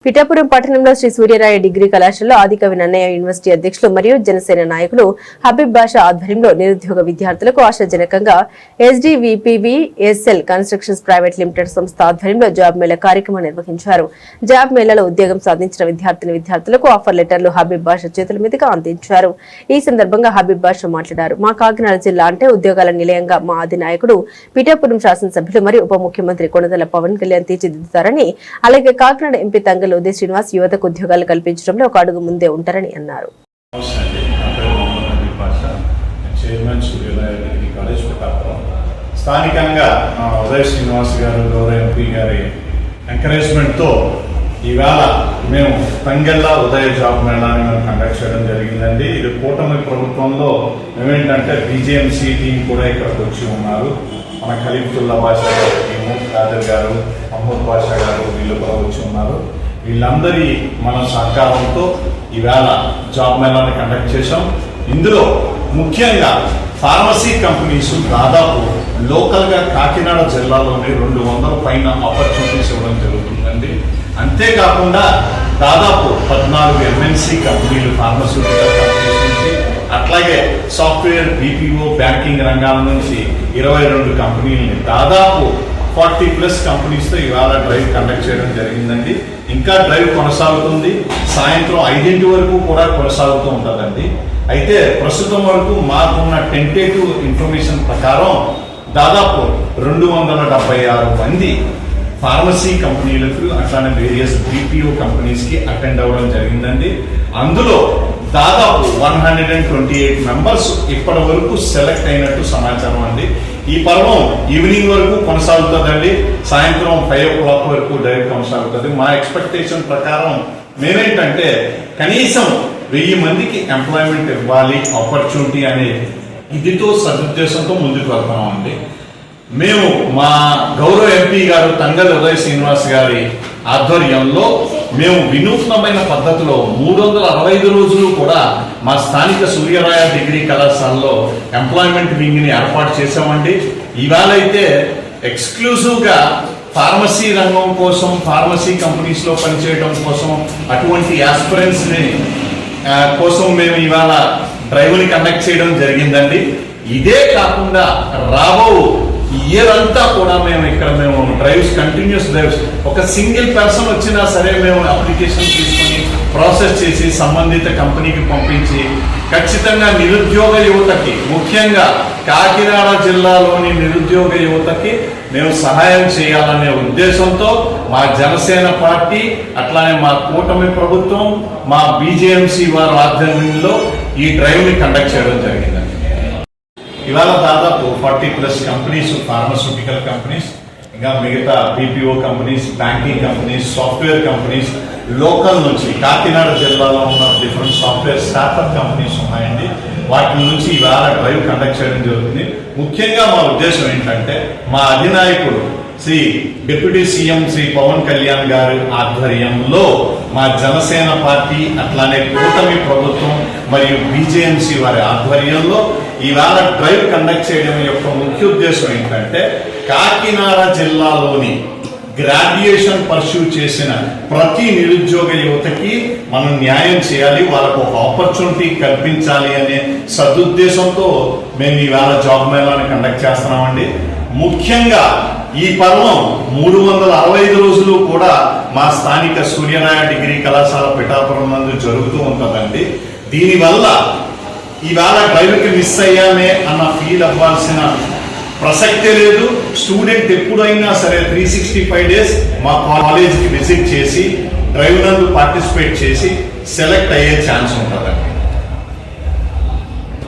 పిఠాపురం పట్టణంలో శ్రీ సూర్యరాయ డిగ్రీ కళాశాలలో ఆదికవి నన్నయ్య యూనివర్సిటీ అధ్యక్షులు మరియు జనసేన నాయకులు హబీబ్ బాషా ఆధ్వర్యంలో నిరుద్యోగ విద్యార్థులకు ఆశాజనకంగా SDVPVSL కన్స్ట్రక్షన్స్ ప్రైవేట్ లిమిటెడ్ సంస్థ ఆధ్వర్యంలో జాబ్ మేళా కార్యక్రమం నిర్వహించారు. జాబ్ మేళాలో ఉద్యోగం సాధించిన విద్యార్థులకు ఆఫర్ లెటర్లు హబీబ్ బాషా చేతుల మీదుగా అందించారు. ఈ సందర్భంగా హబీబ్ బాషా మాట్లాడారు. మా కాకినాడ జిల్లా అంటే ఉద్యోగాల నిలయంగా మా అధినాయకుడు పిఠాపురం శాసనసభ్యులు మరియు ఉప ముఖ్యమంత్రి కొణిదెల పవన్ కళ్యాణ్ తీర్చిదిద్దుతారని, అలాగే కాకినాడ ఎంపీ తంగ ఉదయ్ శ్రీనివాస్ యువతకు ఉద్యోగాలు కల్పించడంలో ఒక అడుగు ముందే ఉంటారని అన్నారు. స్థానికంగా ఉదయ్ శ్రీనివాస్ గారు గౌరవ ఎంపీ గారి ఎంకరేజ్మెంట్ తో ఈవేళ మేము తంగెల్లా ఉదయ జాబ్ మేళాని మనం కండక్ట్ చేయడం జరిగిందండి. ఇది కూటమి ప్రభుత్వంలో ఏమేంటంటే BJMC టీం కూడా ఇక్కడికి వచ్చి ఉన్నారు. మన ఖలీఫుల్లా బాషా గారు, ఖాదర్ గారు, మహమ్మద్ బాషా గారు వీళ్ళు కూడా వచ్చి ఉన్నారు. వీళ్ళందరి మన సహకారంతో ఈవేళ జాబ్ మేళాని కండక్ట్ చేశాం. ఇందులో ముఖ్యంగా ఫార్మసీ కంపెనీస్ దాదాపు లోకల్గా కాకినాడ జిల్లాలోనే 200 పైన ఆపర్చునిటీస్ ఇవ్వడం జరుగుతుందండి. అంతేకాకుండా దాదాపు 14 MNC కంపెనీలు ఫార్మస్యూటికల్ కంపెనీస్ నుంచి, అట్లాగే సాఫ్ట్వేర్, BPO, బ్యాంకింగ్ రంగాల నుంచి 22 కంపెనీలని దాదాపు 40+ కంపెనీస్తో ఇవాళ డ్రైవ్ కండక్ట్ చేయడం జరిగిందండి. ఇంకా డ్రైవ్ కొనసాగుతుంది. సాయంత్రం 5 వరకు కూడా కొనసాగుతూ ఉంటుందండి. అయితే ప్రస్తుతం వరకు మాకున్న టెంటేటివ్ ఇన్ఫర్మేషన్ ప్రకారం దాదాపు 276 మంది ఫార్మసీ కంపెనీలకు అట్లానే వేరియస్ BPO కంపెనీస్కి అటెండ్ అవ్వడం జరిగిందండి. అందులో దాదాపు 128 మెంబర్స్ ఇప్పటి వరకు సెలెక్ట్ అయినట్టు సమాచారం అండి. ఈ పర్వం ఈవినింగ్ వరకు కొనసాగుతుందండి. సాయంత్రం 5 o'clock వరకు డ్రైవ్ కొనసాగుతుంది. మా ఎక్స్పెక్టేషన్ ప్రకారం మేమేంటంటే కనీసం 1000 మందికి ఎంప్లాయ్మెంట్ ఇవ్వాలి, ఆపర్చునిటీ అనే ఇదితో సదుద్దేశంతో ముందుకు వెళ్తామండి. మేము మా గౌరవ ఎంపీ గారు తంగెల ఉదయ్ శ్రీనివాస్ గారి ఆధ్వర్యంలో మేము వినూత్నమైన పద్ధతిలో 365 రోజులు కూడా మా స్థానిక సూర్యరాయ డిగ్రీ కళాశాలలో ఎంప్లాయ్మెంట్ వింగ్ ని ఏర్పాటు చేశామండి. ఇవాళ అయితే ఎక్స్క్లూజివ్గా ఫార్మసీ రంగం కోసం, ఫార్మసీ కంపెనీస్ లో పనిచేయడం కోసం, అటువంటి ఆస్పిరెంట్స్ ని కోసం మేము ఇవాళ డ్రైవ్ ని కండక్ట్ చేయడం జరిగిందండి. ఇదే కాకుండా రాబో ఇయర్ అంతా కూడా మేము డ్రైవ్స్, కంటిన్యూస్ డ్రైవ్స్, ఒక సింగిల్ పర్సన్ వచ్చినా సరే మేము అప్లికేషన్ తీసుకొని ప్రాసెస్ చేసి సంబంధిత కంపెనీకి పంపించి ఖచ్చితంగా నిరుద్యోగ యువతకి, ముఖ్యంగా కాకినాడ జిల్లాలోని నిరుద్యోగ యువతకి మేము సహాయం చేయాలనే ఉద్దేశంతో మా జనసేన పార్టీ అట్లానే మా కూటమి ప్రభుత్వం, మా BJMC వారి ఆధ్వర్యంలో ఈ డ్రైవ్ ని కండక్ట్ చేయడం జరిగిందండి. ఇవాళ దాదాపు 40+ కంపెనీస్, ఫార్మస్యూటికల్ కంపెనీస్, ఇంకా మిగతా BPO companies, banking companies, software companies, local నుంచి కాకినాడ జిల్లాలో ఉన్న డిఫరెంట్ సాఫ్ట్వేర్ స్టార్ట్అప్ కంపెనీస్ ఉన్నాయండి. వాటి నుంచి ఇవాళ డ్రైవ్ కండక్ట్ చేయడం జరుగుతుంది. ముఖ్యంగా మా ఉద్దేశం ఏంటంటే మా అధినాయకుడు డిప్యూటీ CM శ్రీ పవన్ కళ్యాణ్ గారి ఆధ్వర్యంలో మా జనసేన పార్టీ అట్లానే కూటమి ప్రభుత్వం మరియు BJMC వారి ఆధ్వర్యంలో ఈవేళ డ్రైవ్ కండక్ట్ చేయడం యొక్క ముఖ్య ఉద్దేశం ఏంటంటే కాకినాడ జిల్లాలోని గ్రాడ్యుయేషన్ పర్స్యూ చేసిన ప్రతి నిరుద్యోగ యువతకి మనం న్యాయం చేయాలి, వాళ్ళకు ఒక ఆపర్చునిటీ కల్పించాలి అనే సదుద్దేశంతో మేము ఈవేళ జాబ్ మేళాని కండక్ట్ చేస్తున్నామండి. ముఖ్యంగా ఈ పర్వం 365 రోజులు కూడా మా స్థానిక సూర్యరాయ డిగ్రీ కళాశాల పిఠాపురం నందు జరుగుతూ ఉంటుందండి. దీనివల్ల ఈవేళ డ్రైవ్కి మిస్ అయ్యామే అన్న ఫీల్ అవ్వాల్సిన ప్రసక్తే లేదు. స్టూడెంట్ ఎప్పుడైనా సరే 365 days మా కాలేజ్కి విజిట్ చేసి డ్రైవ్ నందు పార్టిసిపేట్ చేసి సెలెక్ట్ అయ్యే ఛాన్స్ ఉంటుందండి.